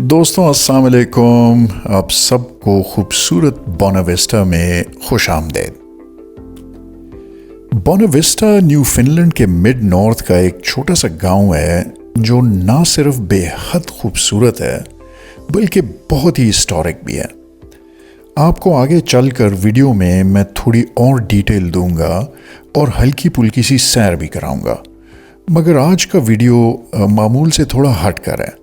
दोस्तों अस्सलाम वालेकुम। आप सबको खूबसूरत बोनाविस्टा में खुश आमदेद। बोनाविस्टा न्यू फिनलैंड के मिड नॉर्थ का एक छोटा सा गांव है जो ना सिर्फ बेहद खूबसूरत है बल्कि बहुत ही हिस्टोरिक भी है। आपको आगे चलकर वीडियो में मैं थोड़ी और डिटेल दूंगा और हल्की पुल्की सी सैर भी कराऊंगा, मगर आज का वीडियो मामूल से थोड़ा हट कर है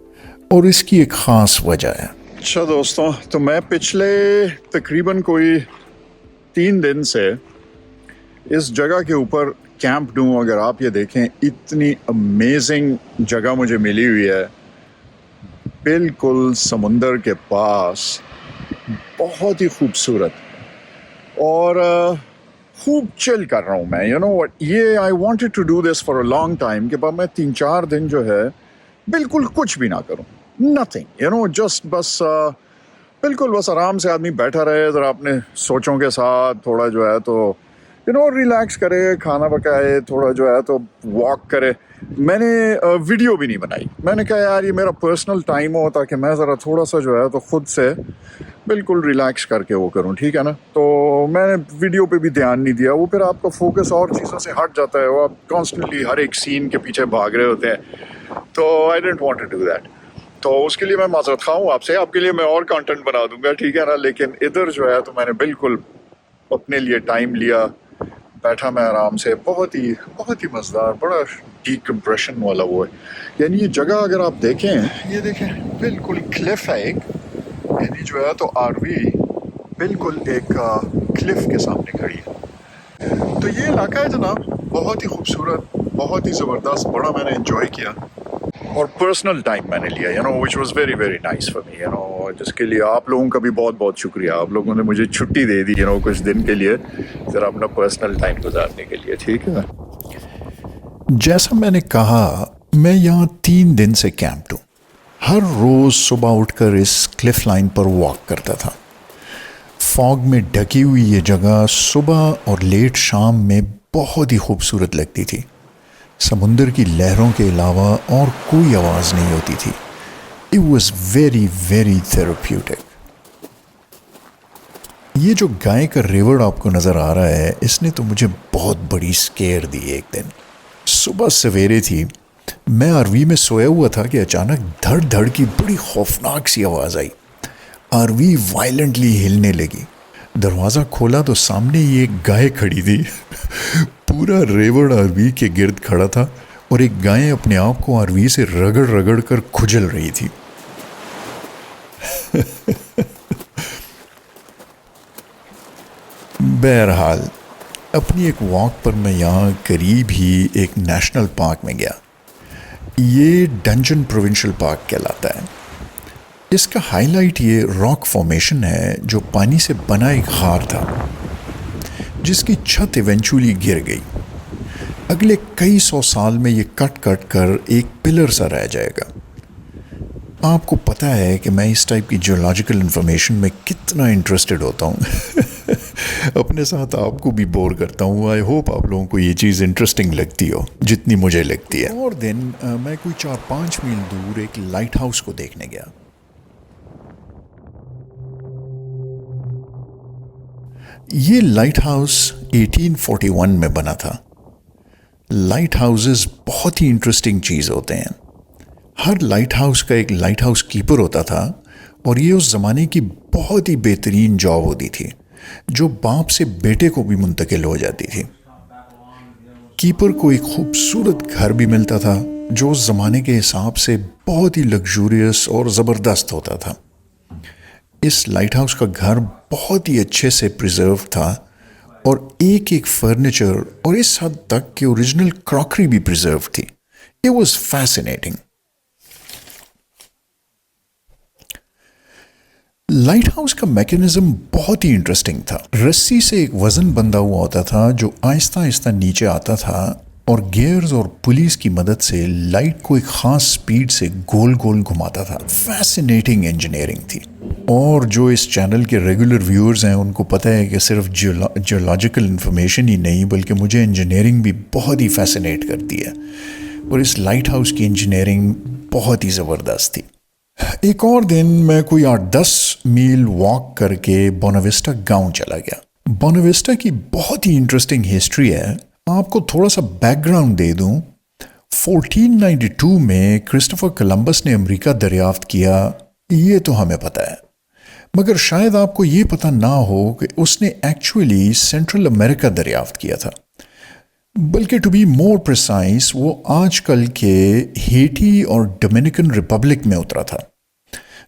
और इसकी एक ख़ास वजह है। अच्छा दोस्तों, तो मैं पिछले तकरीबन कोई 3 दिन से इस जगह के ऊपर कैंप हूँ। अगर आप ये देखें, इतनी अमेजिंग जगह मुझे मिली हुई है, बिल्कुल समुंदर के पास, बहुत ही खूबसूरत और खूब चिल कर रहा हूँ मैं। यू नो व्हाट, ये I wanted to do this for a long time कि मैं 3-4 दिन जो है बिल्कुल कुछ भी ना करूं, नथिंग, यू नो, जस्ट बस बिल्कुल बस आराम से आदमी बैठा रहे ज़रा अपने सोचों के साथ, थोड़ा जो है तो यू नो रिलैक्स करे, खाना पकाए, थोड़ा जो है तो वॉक करे। मैंने वीडियो भी नहीं बनाई। मैंने कहा यार ये मेरा पर्सनल टाइम हो ताकि मैं ज़रा थोड़ा सा जो है तो ख़ुद से बिल्कुल रिलैक्स करके वो करूं, ठीक है ना। तो मैंने वीडियो पे भी ध्यान नहीं दिया, वो फिर आपका फोकस और चीज़ों से हट जाता है, वो आप कॉन्स्टेंटली हर एक सीन के पीछे भाग रहे होते हैं। तो I didn't want to do that. तो उसके लिए मैं माजरत खा हूँ आपसे, आपके लिए मैं और कंटेंट बना दूंगा, ठीक है ना। लेकिन इधर जो है तो मैंने बिल्कुल अपने लिए टाइम लिया, बैठा मैं आराम से, बहुत ही मज़ेदार, बड़ा डिकम्प्रेशन वाला वो है। यानी ये जगह अगर आप देखें, ये देखें बिल्कुल क्लिफ है एक, यानी जो है तो आरवी बिल्कुल एक क्लिफ के सामने खड़ी है। तो ये इलाका है जनाब, बहुत ही खूबसूरत, बहुत ही ज़बरदस्त, बड़ा मैंने एंजॉय किया और पर्सनल टाइम मैंने लिया, you know, which was very very nice for me, you know, जिसके लिए आप लोगों का भी बहुत बहुत शुक्रिया। आप लोगों ने मुझे छुट्टी दे दी, यू नो, कुछ दिन के लिए ज़रा अपना पर्सनल टाइम गुजारने के लिए, ठीक है। जैसा मैंने कहा, मैं यहाँ 3 दिन से कैंप्ड हूँ। हर रोज़ सुबह उठकर इस क्लिफ लाइन पर वॉक करता था। फॉग में ढकी हुई ये जगह सुबह और लेट शाम में बहुत ही खूबसूरत लगती थी। समुंदर की लहरों के अलावा और कोई आवाज़ नहीं होती थी। It was very very therapeutic. ये जो गाय का रिवर आपको नज़र आ रहा है, इसने तो मुझे बहुत बड़ी स्केयर दी एक दिन। सुबह सवेरे थी, मैं आरवी में सोया हुआ था कि अचानक धड़ धड़ की बड़ी खौफनाक सी आवाज़ आई। आरवी वायलेंटली हिलने लगी। दरवाज़ा खोला तो सामने ये एक गाय खड़ी थी। पूरा रेवड़ आरवी के गिर्द खड़ा था और एक गाय अपने आप को आरवी से रगड़ रगड़ कर खुजल रही थी। बहरहाल अपनी एक वॉक पर मैं यहाँ करीब ही एक नेशनल पार्क में गया। ये डंजन प्रोविंशियल पार्क कहलाता है। इसका हाईलाइट ये रॉक फॉर्मेशन है जो पानी से बना एक खार था, जिसकी छत इवेंचुअली गिर गई। अगले कई 100 साल में ये कट कर एक पिलर सा रह जाएगा। आपको पता है कि मैं इस टाइप की जियोलॉजिकल इंफॉर्मेशन में कितना इंटरेस्टेड होता हूँ। अपने साथ आपको भी बोर करता हूँ। आई होप आप लोगों को ये चीज़ इंटरेस्टिंग लगती हो जितनी मुझे लगती है। और दिन मैं कोई 4-5 मील दूर एक लाइट हाउस को देखने गया। ये लाइट हाउस 1841 में बना था। लाइट हाउसेस बहुत ही इंटरेस्टिंग चीज़ होते हैं। हर लाइट हाउस का एक लाइट हाउस कीपर होता था और ये उस ज़माने की बहुत ही बेहतरीन जॉब होती थी जो बाप से बेटे को भी मुंतकिल हो जाती थी। कीपर को एक खूबसूरत घर भी मिलता था जो उस ज़माने के हिसाब से बहुत ही लग्जूरियस और ज़बरदस्त होता था। इस लाइट हाउस का घर बहुत ही अच्छे से प्रिजर्व था और एक एक फर्नीचर और इस हद तक कि ओरिजिनल क्रॉकरी भी प्रिजर्व थी। It was fascinating. Light house का मैकेनिज्म बहुत ही इंटरेस्टिंग था। रस्सी से एक वजन बंधा हुआ होता था जो आहिस्ता आहिस्ता नीचे आता था और गियर्स और पुलिस की मदद से लाइट को एक ख़ास स्पीड से गोल गोल घुमाता था। फैसिनेटिंग इंजीनियरिंग थी। और जो इस चैनल के रेगुलर व्यूअर्स हैं उनको पता है कि सिर्फ जियोलॉजिकल इन्फॉर्मेशन ही नहीं बल्कि मुझे इंजीनियरिंग भी बहुत ही फैसिनेट करती है और इस लाइट हाउस की इंजीनियरिंग बहुत ही ज़बरदस्त थी। ایک اور دن میں کوئی 8-10 میل واک کر کے بوناوسٹا گاؤں چلا گیا۔ بوناوسٹا کی بہت ہی انٹرسٹنگ ہسٹری ہے۔ آپ کو تھوڑا سا بیک گراؤنڈ دے دوں۔ 1492 میں کرسٹوفر کولمبس نے امریکہ دریافت کیا، یہ تو ہمیں پتہ ہے، مگر شاید آپ کو یہ پتہ نہ ہو کہ اس نے ایکچولی سینٹرل امریکہ دریافت کیا تھا، بلکہ ٹو بی مور پریسائز وہ آج کل کے ہیٹی اور ڈومینیکن ریپبلک میں اترا تھا،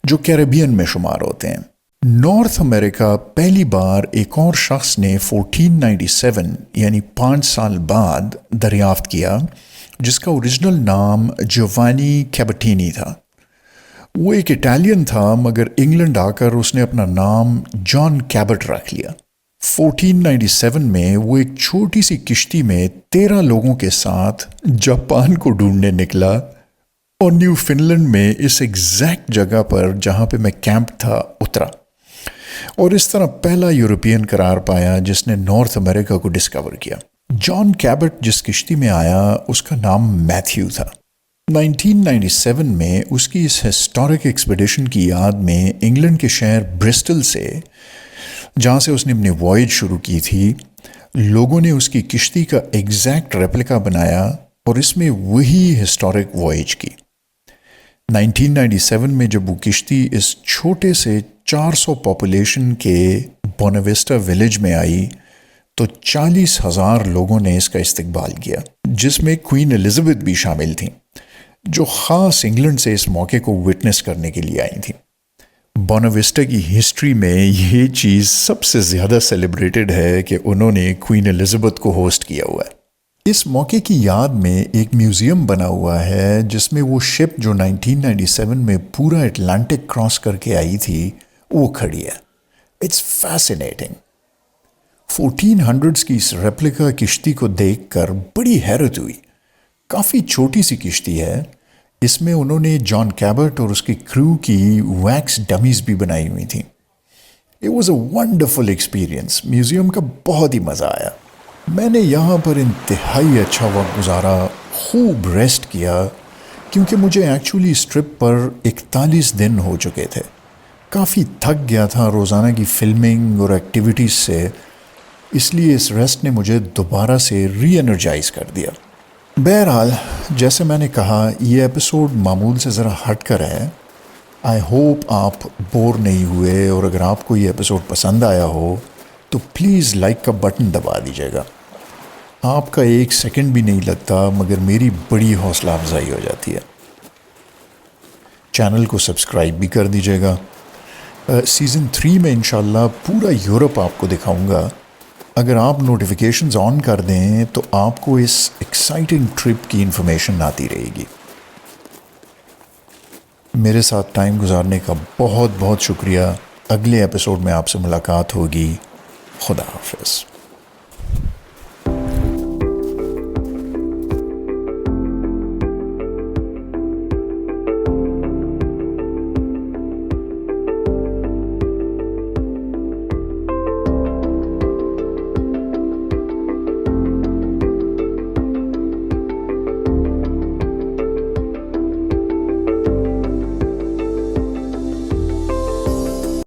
جو کیریبین میں شمار ہوتے ہیں۔ نارتھ امریکہ پہلی بار ایک اور شخص نے 1497 یعنی 5 سال بعد دریافت کیا، جس کا اوریجنل نام جووانی کیبٹینی تھا۔ وہ ایک اٹالین تھا، مگر انگلینڈ آ کر اس نے اپنا نام جان کیبٹ رکھ لیا۔ 1497 میں وہ ایک چھوٹی سی کشتی میں 13 لوگوں کے ساتھ جاپان کو ڈھونڈنے نکلا اور نیو فن لینڈ میں اس ایگزیکٹ جگہ پر جہاں پہ میں کیمپ تھا اترا، اور اس طرح پہلا یورپین قرار پایا جس نے نارتھ امریکہ کو ڈسکور کیا۔ جان کیبٹ جس کشتی میں آیا اس کا نام میتھیو تھا۔ 1997 میں اس کی اس ہسٹورک ایکسپیڈیشن کی یاد میں انگلینڈ کے شہر برسٹل سے، جہاں سے اس نے اپنی وائج شروع کی تھی، لوگوں نے اس کی کشتی کا ایگزیکٹ ریپلیکا بنایا اور اس میں وہی ہسٹورک وائج کی۔ 1997 میں جب وہ کشتی اس چھوٹے سے 400 پاپولیشن کے بوناوسٹا ولیج میں آئی تو 40,000 لوگوں نے اس کا استقبال کیا، جس میں کوئین الزبتھ بھی شامل تھیں، جو خاص انگلینڈ سے اس موقع کو وٹنس کرنے کے لیے آئی تھیں۔ بوناوسٹا کی ہسٹری میں یہ چیز سب سے زیادہ سیلیبریٹڈ ہے کہ انہوں نے کوئین الزبتھ کو ہوسٹ کیا ہوا ہے۔ اس موقع کی یاد میں ایک میوزیم بنا ہوا ہے جس میں وہ شپ جو 1997 میں پورا اٹلانٹک کراس کر کے آئی تھی وہ کھڑی ہے۔ It's fascinating. 1400s کی اس ریپلیکا کشتی کو دیکھ کر بڑی حیرت ہوئی۔ کافی چھوٹی سی کشتی ہے، اس میں انہوں نے جان کیبٹ اور اس کی کرو کی ویکس ڈمیز بھی بنائی ہوئی تھیں۔ It was a wonderful experience۔ Museum کا بہت ہی مزہ آیا۔ میں نے یہاں پر انتہائی اچھا وقت گزارا، خوب ریسٹ کیا، کیونکہ مجھے ایکچولی اس ٹرپ پر 41 دن ہو چکے تھے۔ کافی تھک گیا تھا روزانہ کی فلمنگ اور ایکٹیویٹیز سے، اس لیے اس ریسٹ نے مجھے دوبارہ سے ری انرجائز کر دیا۔ بہرحال جیسے میں نے کہا، یہ ایپیسوڈ معمول سے ذرا ہٹ کر ہے۔ آئی ہوپ آپ بور نہیں ہوئے، اور اگر آپ کو یہ ایپیسوڈ پسند آیا ہو تو پلیز لائک کا بٹن دبا دیجیے گا۔ آپ کا 1 سیکنڈ بھی نہیں لگتا، مگر میری بڑی حوصلہ افزائی ہو جاتی ہے۔ چینل کو سبسکرائب بھی کر دیجیے گا۔ سیزن 3 میں انشاءاللہ پورا یورپ آپ کو دکھاؤں گا۔ اگر آپ نوٹیفیکیشنز آن کر دیں تو آپ کو اس ایکسائٹنگ ٹرپ کی انفارمیشن آتی رہے گی۔ میرے ساتھ ٹائم گزارنے کا بہت بہت شکریہ۔ اگلے ایپیسوڈ میں آپ سے ملاقات ہوگی۔ خدا حافظ۔